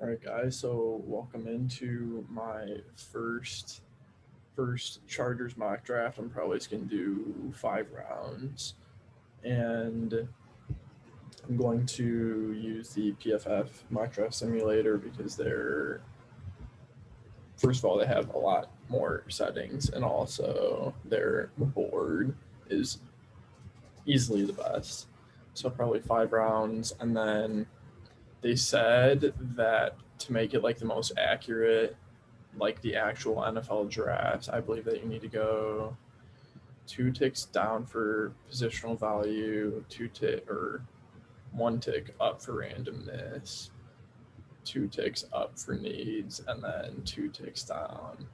All right, guys. So welcome into my first Chargers mock draft. I'm probably just gonna do 5 rounds, and I'm going to use the PFF mock draft simulator because they're first of all they have a lot more settings, and also their board is easily the best. So probably 5 rounds, and then they said that to make it like the most accurate, like the actual NFL drafts, I believe that you need to go 2 ticks down for positional value, 2 tick or 1 tick up for randomness, 2 ticks up for needs, and then 2 ticks down.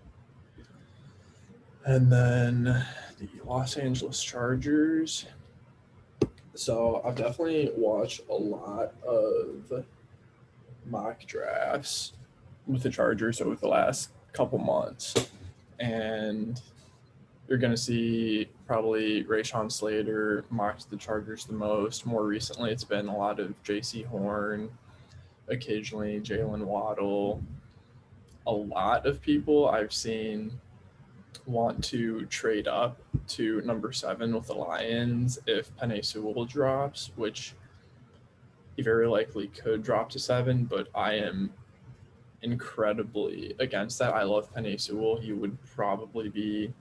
And then the Los Angeles Chargers. So I've definitely watched a lot of mock drafts with the Chargers over the last couple months. And you're going to see probably Rashawn Slater mocked the Chargers the most. More recently, it's been a lot of J.C. Horn, occasionally Jalen Waddle. A lot of people I've seen want to trade up to number 7 with the Lions if Penei Sewell drops, which he very likely could drop to 7, but I am incredibly against that. I love Penei Sewell. He would probably be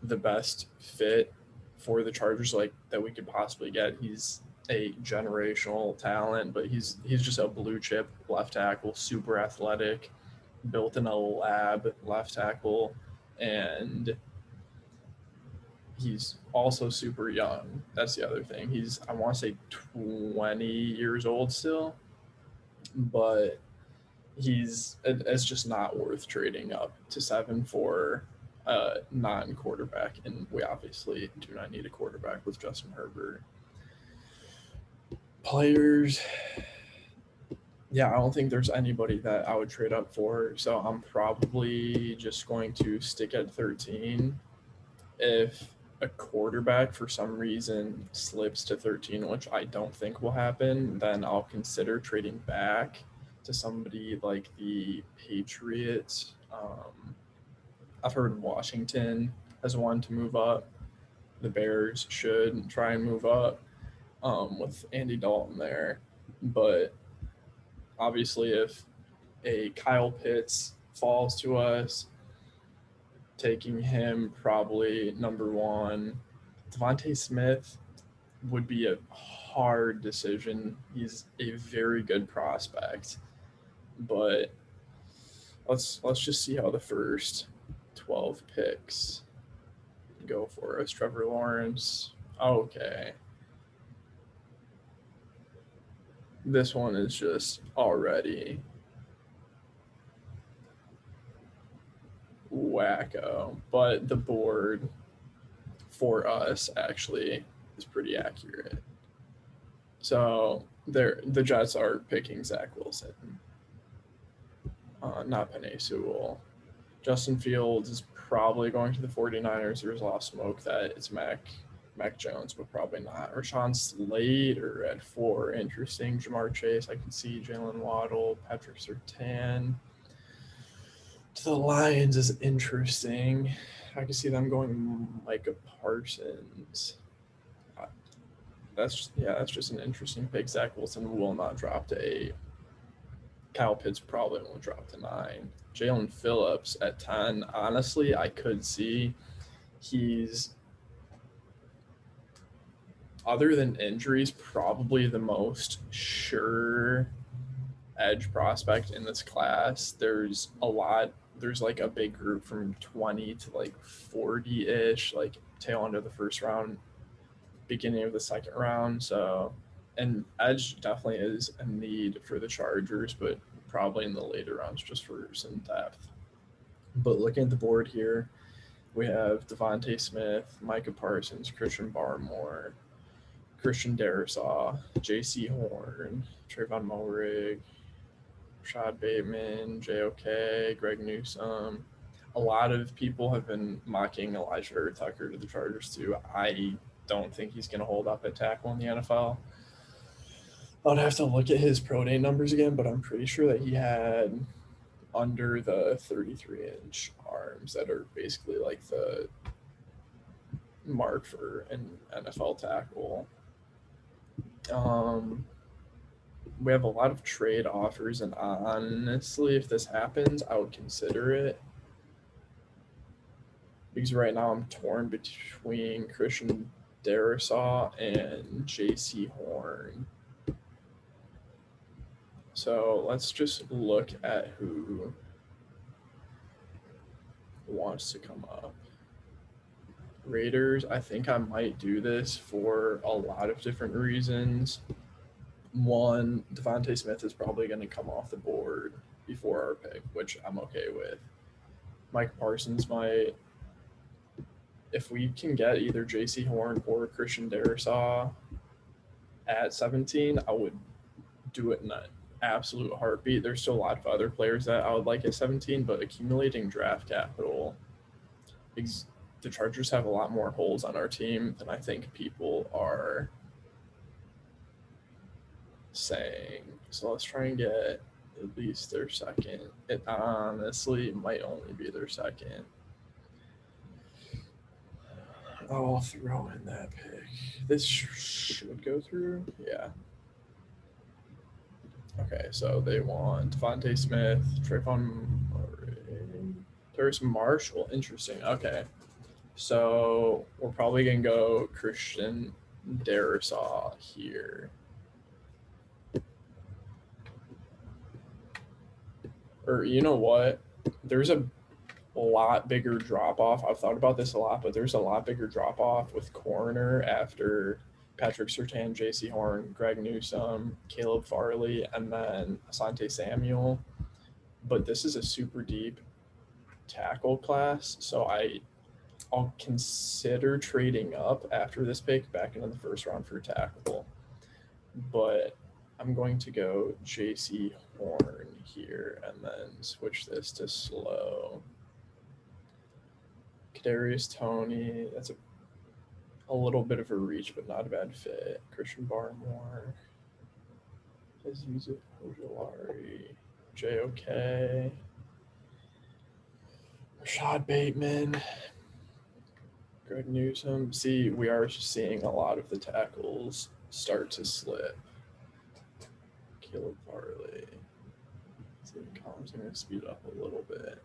the best fit for the Chargers like that we could possibly get. He's a generational talent, but he's just a blue chip left tackle, super athletic, built in a lab left tackle, and he's also super young. That's the other thing. He's, I want to say, 20 years old still, but it's just not worth trading up to 7 for a non-quarterback, and we obviously do not need a quarterback with Justin Herbert. Players, yeah, I don't think there's anybody that I would trade up for, so I'm probably just going to stick at 13. If a quarterback for some reason slips to 13, which I don't think will happen, then I'll consider trading back to somebody like the Patriots. I've heard Washington has wanted to move up. The Bears should try and move up with Andy Dalton there. But obviously, if a Kyle Pitts falls to us, taking him probably number 1. Devontae Smith would be a hard decision. He's a very good prospect, but let's just see how the first 12 picks go for us. Trevor Lawrence. Okay. This one is just already wacko, but the board for us actually is pretty accurate. So the Jets are picking Zach Wilson, not Penei Sewell. Justin Fields is probably going to the 49ers. There's a lot of smoke that it's Mac Jones, but probably not. Rashawn Slater at 4, interesting. Jamar Chase, I can see Jalen Waddle, Patrick Surtain. To the Lions is interesting. I can see them going Micah Parsons. That's just an interesting pick. Zach Wilson will not drop to 8. Kyle Pitts probably won't drop to 9. Jalen Phillips at 10. Honestly, I could see he's, other than injuries, probably the most sure edge prospect in this class. There's like a big group from 20 to like 40-ish, like tail end of the first round, beginning of the second round. So, and edge definitely is a need for the Chargers, but probably in the later rounds just for some depth. But looking at the board here, we have Devontae Smith, Micah Parsons, Christian Barmore, Christian Darrisaw, J.C. Horn, Trayvon Mulrig, Rashad Bateman, JOK, Greg Newsome. A lot of people have been mocking Elijah Tucker to the Chargers too. I don't think he's going to hold up at tackle in the NFL. I'd have to look at his pro day numbers again, but I'm pretty sure that he had under the 33-inch arms that are basically like the mark for an NFL tackle. We have a lot of trade offers, and honestly, if this happens, I would consider it. Because right now I'm torn between Christian Darrisaw and J.C. Horn. So let's just look at who wants to come up. Raiders, I think I might do this for a lot of different reasons. One, Devontae Smith is probably going to come off the board before our pick, which I'm okay with. Mike Parsons might. If we can get either J.C. Horn or Christian Darrisaw at 17, I would do it in an absolute heartbeat. There's still a lot of other players that I would like at 17, but accumulating draft capital, the Chargers have a lot more holes on our team than I think people are saying. So let's try and get at least their second. It honestly might only be their second. I'll throw in that pick. This should go through. Yeah. Okay, so they want Devontae Smith, Trayvon Murray, Terrace Marshall. Interesting. Okay. So we're probably going to go Christian Darrisaw here. Or you know what? There's a lot bigger drop off. I've thought about this a lot, but there's a lot bigger drop off with corner after Patrick Surtain, J.C. Horn, Greg Newsome, Caleb Farley, and then Asante Samuel. But this is a super deep tackle class, so I'll consider trading up after this pick back into the first round for tackle. But I'm going to go J.C. Horn here and then switch this to slow. Kadarius Toney, that's a little bit of a reach, but not a bad fit. Christian Barmore, Aziz Ojolari, JOK, Rashad Bateman, Greg Newsome. See, we are seeing a lot of the tackles start to slip. Caleb Farley. Collins going to speed up a little bit.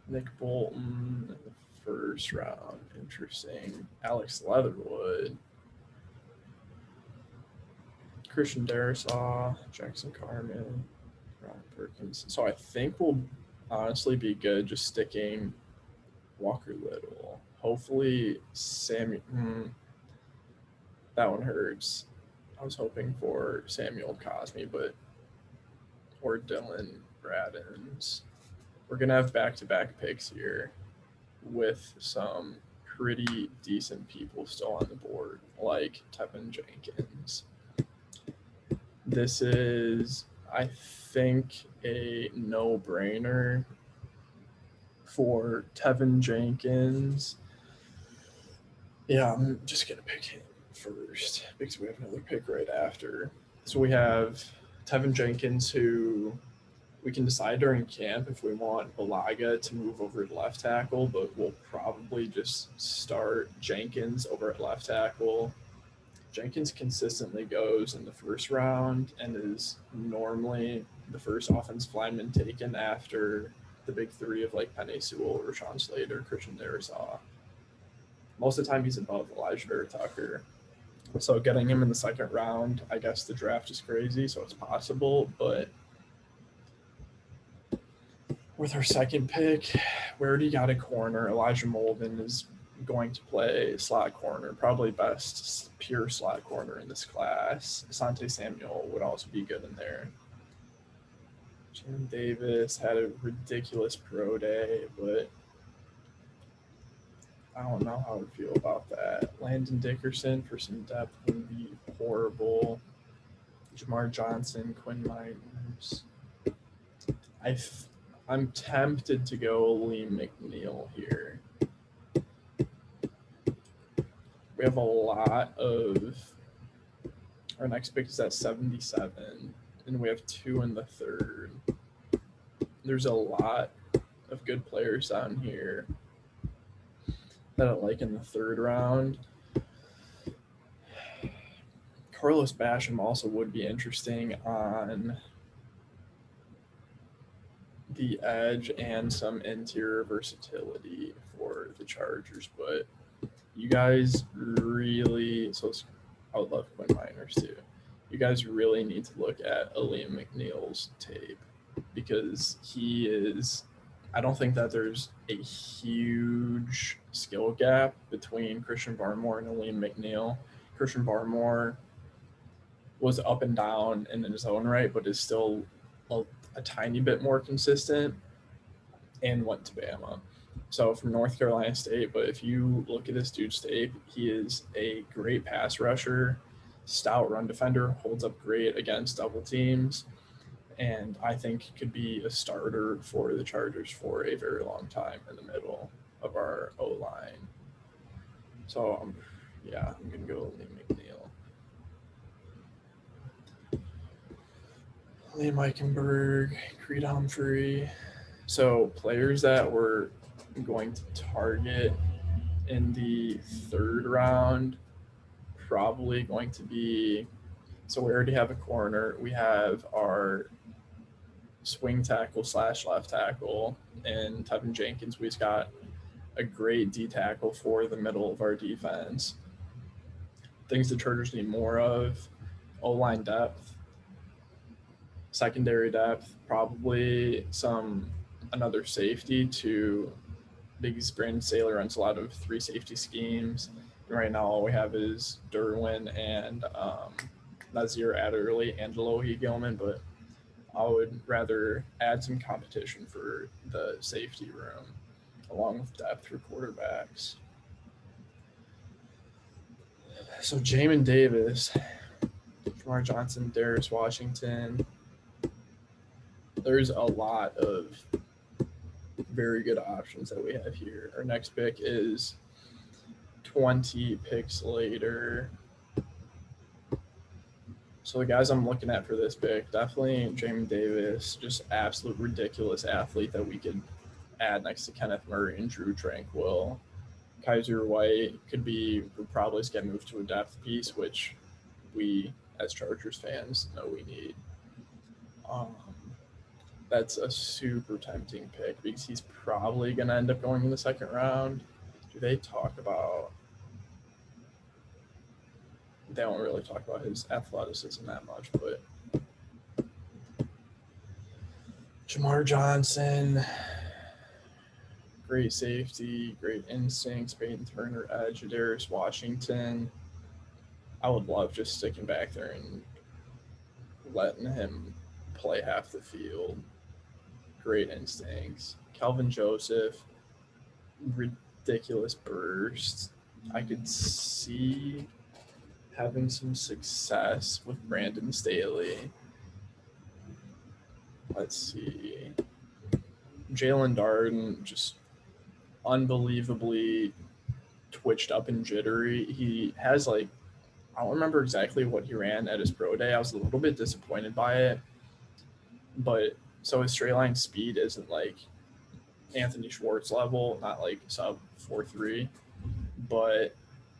Nick Bolton in the first round. Interesting. Alex Leatherwood. Christian Darrisaw. Jackson Carman. Ron Perkins. So I think we'll honestly be good just sticking Walker Little. Hopefully Samuel. That one hurts. I was hoping for Samuel Cosme, or Dylan Radins. We're going to have back-to-back picks here with some pretty decent people still on the board, like Tevin Jenkins. This is, I think, a no-brainer for Tevin Jenkins. Yeah, I'm just going to pick him first because we have another pick right after. So we have Tevin Jenkins, who we can decide during camp if we want Balaga to move over to left tackle, but we'll probably just start Jenkins over at left tackle. Jenkins consistently goes in the first round and is normally the first offensive lineman taken after the big three of like Penei Sewell, Rashawn Slater, Christian Darrisaw. Most of the time he's above Elijah Vera Tucker. So getting him in the second round, I guess the draft is crazy, so it's possible, but with our second pick, we already got a corner. Elijah Molden is going to play slot corner, probably best pure slot corner in this class. Asante Samuel would also be good in there. Jim Davis had a ridiculous pro day, but I don't know how I would feel about that. Landon Dickerson for some depth would be horrible. Jamar Johnson, Quinn Miners. I'm tempted to go Liam McNeil here. We have a lot of Our next pick is at 77, and we have 2 in the third. There's a lot of good players down here that I like in the third round. Carlos Basham also would be interesting on the edge and some interior versatility for the Chargers, but you guys really, I would love Quinn Miners too. You guys really need to look at Aleem McNeil's tape because he is, I don't think that there's a huge skill gap between Christian Barmore and Aleem McNeil. Christian Barmore was up and down in his own right, but is still a tiny bit more consistent and went to Bama. So from North Carolina State, but if you look at this dude's tape, he is a great pass rusher, stout run defender, holds up great against double teams, and I think could be a starter for the Chargers for a very long time in the middle of our O-line. So, I'm going to go Liam McNeil. Liam Eichenberg, Creed Humphrey. So players that we're going to target in the third round, probably going to be, so we already have a corner. We have our swing tackle / left tackle and Tevin Jenkins. We've got a great D tackle for the middle of our defense. Things the Chargers need more of: O-line depth, secondary depth, probably another safety to because Brandon Saylor runs a lot of 3 safety schemes. And right now all we have is Derwin and Nazir Adderley, Angelo Gilman, but I would rather add some competition for the safety room along with depth for quarterbacks. So Jamin Davis, Jamar Johnson, Darius Washington. There's a lot of very good options that we have here. Our next pick is 20 picks later. So the guys I'm looking at for this pick, definitely Jamin Davis, just absolute ridiculous athlete that we could add next to Kenneth Murray and Drew Tranquill. Kaiser White would probably just get moved to a depth piece, which we as Chargers fans know we need. That's a super tempting pick because he's probably going to end up going in the second round. Do they talk about? They don't really talk about his athleticism that much, but Jamar Johnson, great safety, great instincts, Peyton Turner, edge, Darius Washington. I would love just sticking back there and letting him play half the field. Great instincts. Calvin Joseph, ridiculous burst. I could see having some success with Brandon Staley. Let's see. Jalen Darden, just unbelievably twitched up and jittery. He has I don't remember exactly what he ran at his pro day. I was a little bit disappointed by it. But so his straight line speed isn't like Anthony Schwartz level, not like sub 4.3, but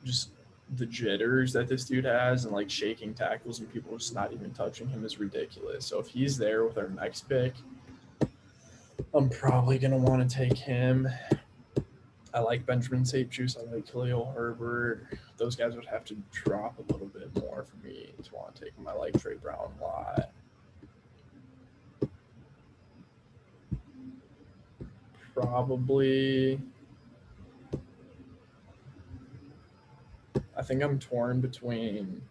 just the jitters that this dude has and like shaking tackles and people just not even touching him is ridiculous. So if he's there with our next pick, I'm probably going to want to take him. I like Benjamin St. Juice. I like Khalil Herbert. Those guys would have to drop a little bit more for me to want to take him. I like Trey Brown a lot. Probably, I think I'm torn between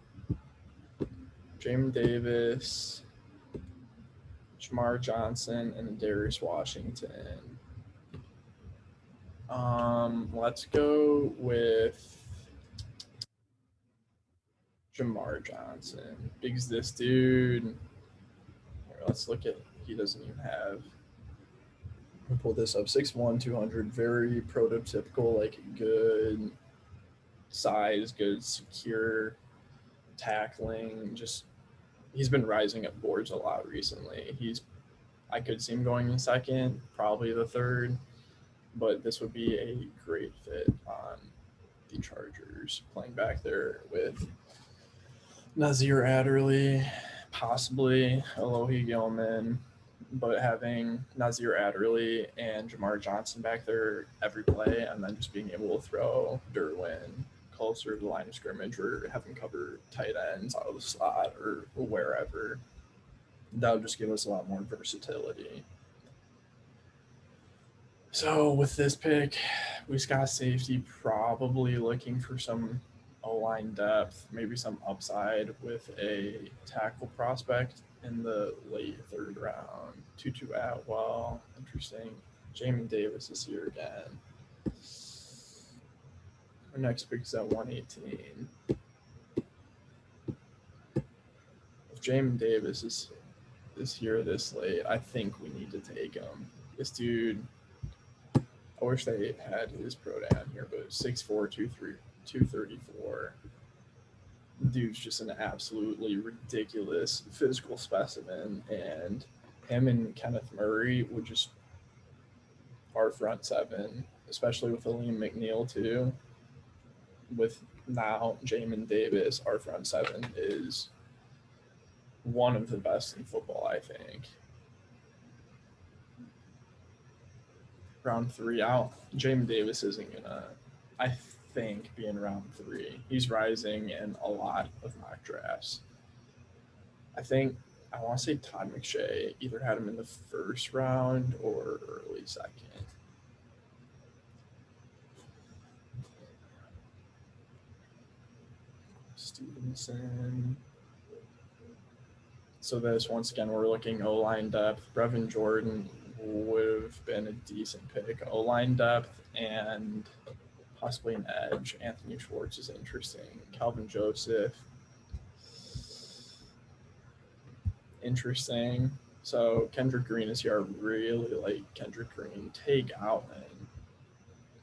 Jamin Davis, Jamar Johnson, and Darius Washington. Let's go with Jamar Johnson because this dude, let's look at, he doesn't even have, I'll pull this up, 6'1", 200, very prototypical, like good size, good secure tackling. Just he's been rising up boards a lot recently. I could see him going in second, probably the third, but this would be a great fit on the Chargers, playing back there with Nazir Adderley, possibly Alohi Gilman, but having Nazir Adderley and Jamar Johnson back there every play, and then just being able to throw Derwin closer to the line of scrimmage or have him cover tight ends out of the slot or wherever, that would just give us a lot more versatility. So with this pick, we just got safety, probably looking for some O-line depth, maybe some upside with a tackle prospect in the late third round. Tutu Atwell, interesting. Jamin Davis is here again. Our next pick is at 118. If Jamin Davis is here this late, I think we need to take him. This dude, I wish they had his pro down here, but 6'4", 234. Dude's just an absolutely ridiculous physical specimen, and him and Kenneth Murray would just our front seven, especially with Aleem McNeil too. With now Jamin Davis, our front seven is one of the best in football, I think. Round 3 out. Jamin Davis isn't gonna, I think, be in round 3. He's rising in a lot of mock drafts. I want to say Todd McShay either had him in the first round or early second. Stevenson. So this, once again, we're looking O-line depth. Brevin Jordan would have been a decent pick. O-line depth and possibly an edge. Anthony Schwartz is interesting. Calvin Joseph, interesting. So Kendrick Green is here. I really like Kendrick Green. Take Outman.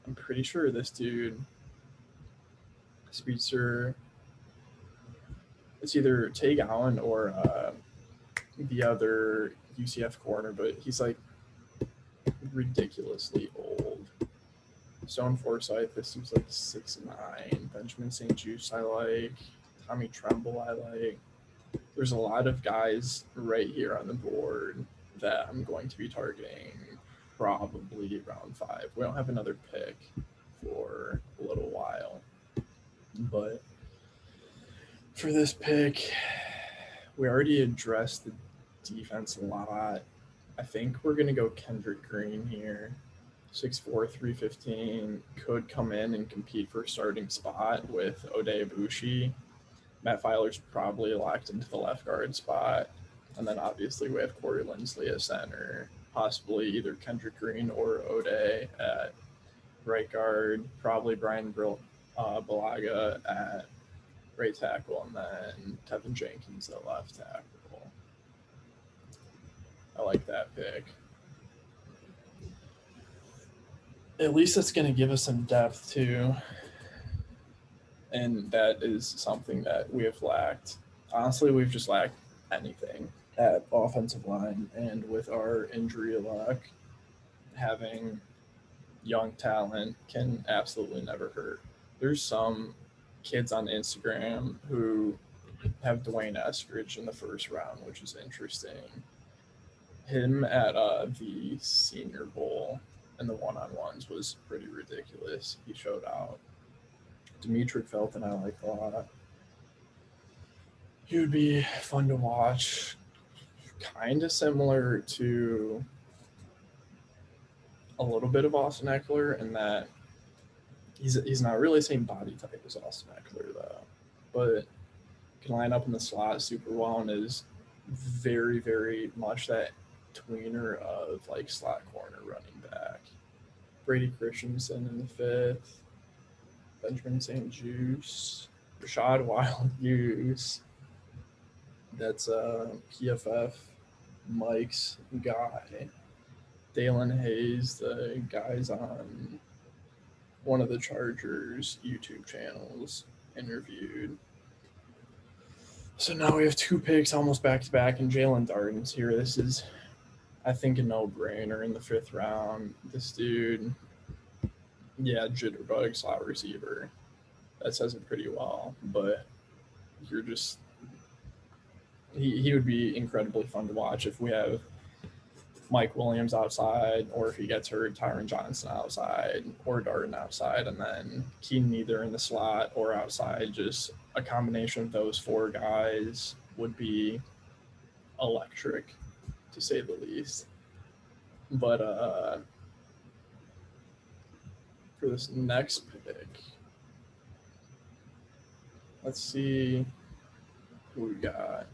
I'm pretty sure this dude, speedster, it's either Tay Allen or the other UCF corner, but he's like ridiculously old. Stone Forsythe, this dude's like 6'9". Benjamin St. Juste I like. Tommy Tremble I like. There's a lot of guys right here on the board that I'm going to be targeting probably round 5. We don't have another pick for a little while, but for this pick, we already addressed the defense a lot. I think we're going to go Kendrick Green here. 6'4", 315, could come in and compete for a starting spot with Ode Ibushi. Matt Filer's probably locked into the left guard spot. And then obviously we have Corey Lindsley at center, possibly either Kendrick Green or Ode at right guard, probably Brian Balaga at right tackle, and then Tevin Jenkins at left tackle. I like that pick. At least it's going to give us some depth too. And that is something that we have lacked. Honestly, we've just lacked anything at offensive line. And with our injury luck, having young talent can absolutely never hurt. There's some kids on Instagram who have Dwayne Estridge in the first round, which is interesting. Him at the Senior Bowl and the one-on-ones was pretty ridiculous. He showed out. Demetric Felton I like a lot. He would be fun to watch. Kind of similar to a little bit of Austin Eckler in that he's not really the same body type as Austin Eckler though, but can line up in the slot super well and is very, very much that tweener of like slot corner running back. Brady Christensen in the 5th. Benjamin St. Juste. Rashad Wild-Hughes. That's PFF Mike's guy. Dalen Hayes, the guys on one of the Chargers YouTube channels, interviewed. So now we have 2 picks almost back to back, and Jalen Darden's here. This is, I think, a no-brainer in the 5th round. This dude, yeah, jitterbug slot receiver. That says it pretty well, but you're just he would be incredibly fun to watch if we have Mike Williams outside, or if he gets hurt, Tyron Johnson outside, or Darden outside, and then Keenan either in the slot or outside. Just a combination of those 4 guys would be electric, to say the least. But for this next pick, let's see who we got.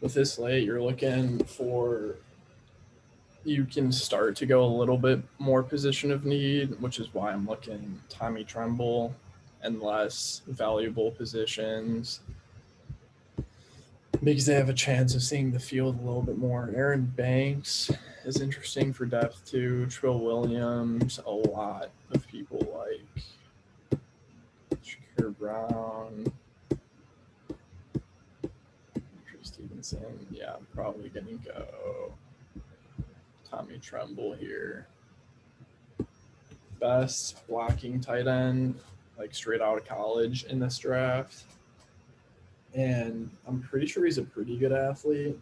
With this late, you're looking for, you can start to go a little bit more position of need, which is why I'm looking Tommy Tremble and less valuable positions, because they have a chance of seeing the field a little bit more. Aaron Banks is interesting for depth too. Trill Williams, a lot of people like Shakir Brown, Stevenson. Yeah, I'm probably going to go Tommy Tremble here. Best blocking tight end, like straight out of college in this draft. And I'm pretty sure he's a pretty good athlete.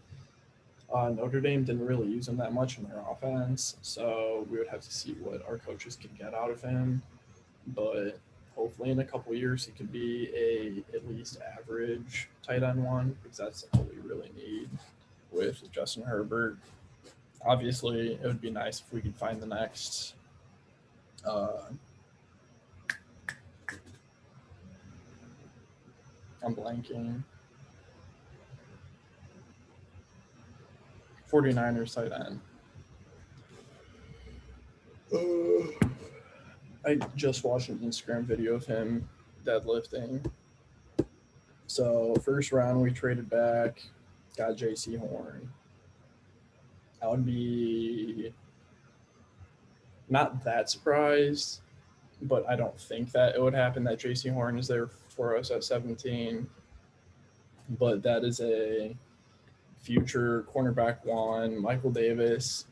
Notre Dame didn't really use him that much in their offense, so we would have to see what our coaches can get out of him. But hopefully in a couple years he could be a at least average tight end one, because that's all we really need with Justin Herbert. Obviously, it would be nice if we could find the next I'm blanking. 49ers tight end. I just watched an Instagram video of him deadlifting. So 1st round, we traded back, got J.C. Horn. I would be not that surprised, but I don't think that it would happen that J.C. Horn is there for us at 17. But that is a future cornerback 1. Michael Davis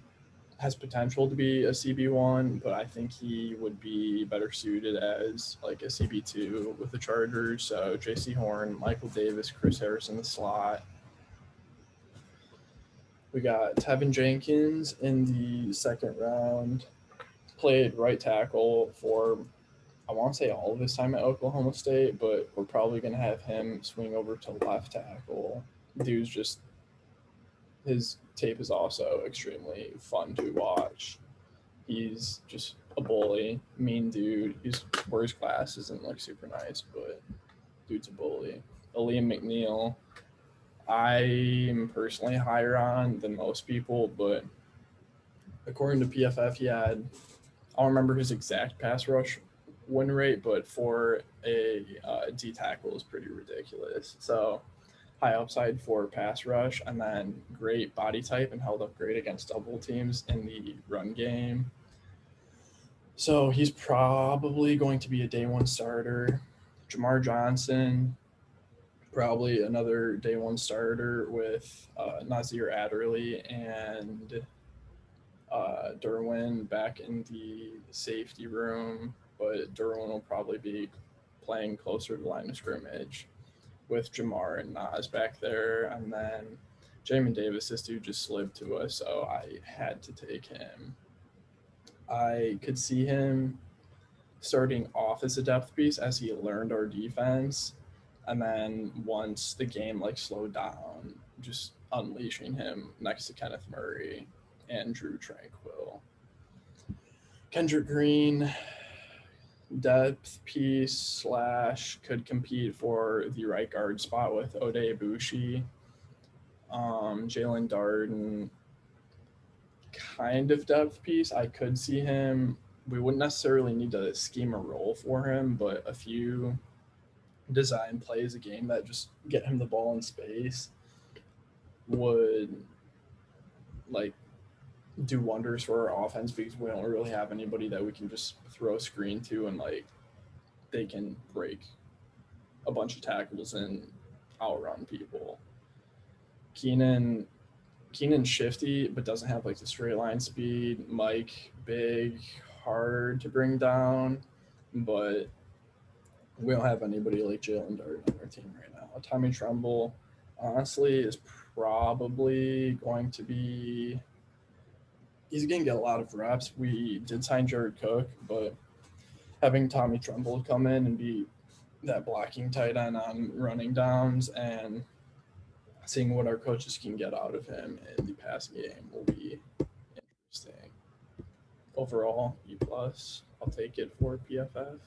has potential to be a CB1, but I think he would be better suited as like a CB2 with the Chargers. So J.C. Horn, Michael Davis, Chris Harris in the slot. We got Tevin Jenkins in the 2nd round. Played right tackle for, I want to say, all of his time at Oklahoma State, but we're probably going to have him swing over to left tackle. Dude's just, his tape is also extremely fun to watch. He's just a bully, mean dude. He wears glasses and looks super nice, but dude's a bully. Liam McNeil, I'm personally higher on than most people, but according to PFF, he had, I don't remember his exact pass rush win rate, but for a D tackle is pretty ridiculous. So high upside for pass rush, and then great body type and held up great against double teams in the run game. So he's probably going to be a day 1 starter. Jamar Johnson, probably another day 1 starter with Nazir Adderley and Derwin back in the safety room, but Derwin will probably be playing closer to the line of scrimmage with Jamar and Nas back there. And then Jamin Davis, this dude just slid to us, so I had to take him. I could see him starting off as a depth piece as he learned our defense, and then once the game like slowed down, just unleashing him next to Kenneth Murray and Drew Tranquil. Kendrick Green, depth piece / could compete for the right guard spot with Ode Ibushi. Jalen Darden, kind of depth piece. I could see him. We wouldn't necessarily need to scheme a role for him, but a few design plays a game that just get him the ball in space would like do wonders for our offense, because we don't really have anybody that we can just throw a screen to and like they can break a bunch of tackles and outrun people. Keenan's shifty, but doesn't have like the straight line speed. Mike, big, hard to bring down, but we don't have anybody like Jalen Dart on our team right now. Tommy Tremble, honestly, is probably going to be. He's going to get a lot of reps. We did sign Jared Cook, but having Tommy Tremble come in and be that blocking tight end on running downs and seeing what our coaches can get out of him in the passing game will be interesting. Overall, E+. I'll take it for PFF.